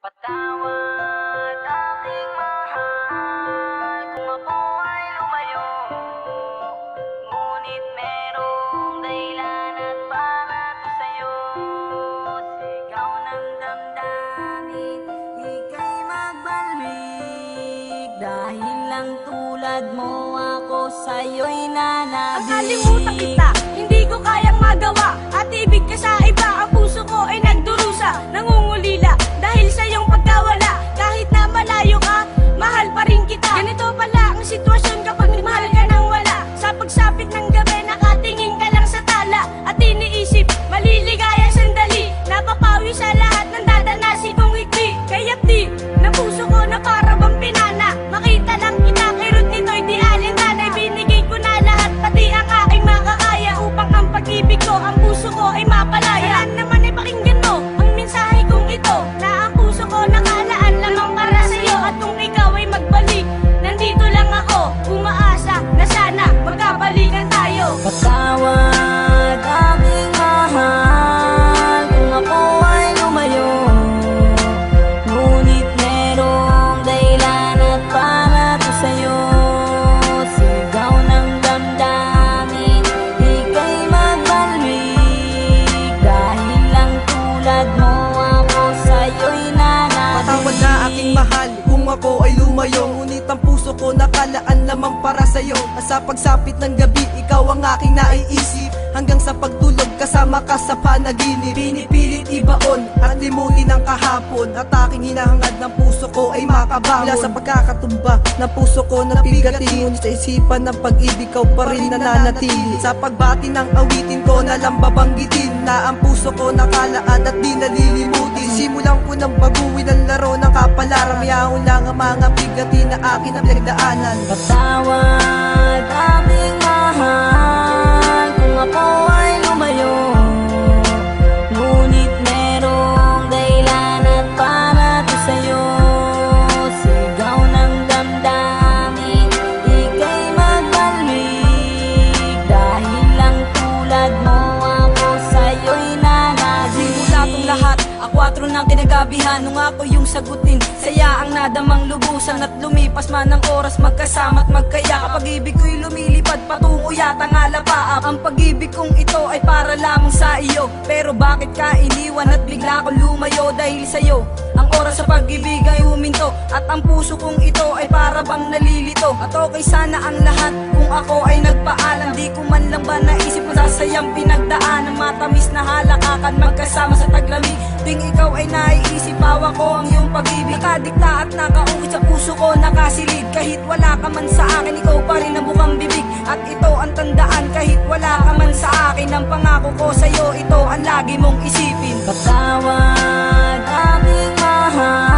Patawad aking mahal kung ako ay lumayo. Ngunit merong dahilan at para to sa'yo. Sigaw ng damdamin, ika'y magbalwig. Dahil lang tulad mo ako sa'yo'y nanabig. Nakalimutan kita, hindi ko kayang magawa. At ibig ka sa iba, ang puso ko ay nagdurusa. Nangungulila dahil sa iyong pagkawala. Kahit na malayo ka, mahal pa rin kita. Ganito pala ang sitwasyon kapag nagmahal ka nang wala. Sa pagsapit ng gabi, nakatingin ka lang sa tala. At iniisip, maliligaya sandali. Napapawi sa lahat ng dadanasi kong higpi. Kaya't di, na puso ko na para bang pinana. Makita lang kita, kirot nito'y di alintanay. Binigay ko na lahat, pati ang aking makakaya. Upang ang pag-ibig ko, ang puso ko ay mapalaya. Saan naman ay pakinggan mo ang mensahe kong ito, na ang puso ko nakalaan lamang para sa'yo. At kung ikaw ay magbalik, nandito lang ako, umaasa na sana magkabalikan tayo. Patawad aking mahal kung ako ay lumayo. Ngunit merong dahilan at para to sa'yo. Sigaw ng damdamin, ika'y magbalwig. Dahil lang tulad mo ako sa'yo'y nanabig. Patawad na aking mahal kung ako ay lumayo. Ngunit ang puso ko nakalaan lamang para sa'yo. At sa pagsapit ng gabi, ikaw ang aking naiisip. Hanggang sa pagtulog, kasama ka sa panaginip. Pinipilit ibaon at limutin ang kahapon. At aking hinahangad ng puso ko ay makabangon. Mula sa pagkakatumba ng puso ko na bigatin. Ngunit sa isipan ng pag-ibig, ikaw pa rin nananatili. Sa pagbati ng awitin ko na lang babanggitin, na ang puso ko nakalaan at di nalilimutin. Simulan ko ng baguhin ang laro ng kapalaran. Mayahon lang ang mga bigatin na akin ang pinagdaanan. Patawad aking mahal kung ako ay lumayo. Ngunit merong dahilan at para to sa'yo. Sigaw ng damdamin, ika'y magbalwig. Dahil lang tulad mo ako sa'yo'y nanabig. Simula kong lahat, akwatro ng kinagabihan. Nung ako yung sagutin, saya ang nadamang lubusan. At lumipas man ang oras, magkasama at magkaya. Kapag ibig ko'y lumilipad, patungo yata nga lapaap. Ang pag-ibig kong ito ay para lamang sa iyo. Pero bakit ka iniwan at bigla kong lumayo? Dahil sa'yo, ang oras sa pag-ibig ay huminto. At ang puso kong ito ay para bang nalilito. At okay sana ang lahat kung ako ay nagpaalam. Di ko man lang ba naisip masasayang pinagdaan. Ang matamis na halakakan, magkasama sa taglamig. Ting ikaw ay naiisip, hawak ko ang iyong pag-ibig. Nakadikta at nakauwi sa puso ko, nakasilid. Kahit wala ka man sa akin, ikaw pa rin ang bukang bibig. At ito ang tandaan, kahit wala ka man sa akin, ang pangako ko sa'yo, ito ang lagi mong isipin. Patawad aking mahal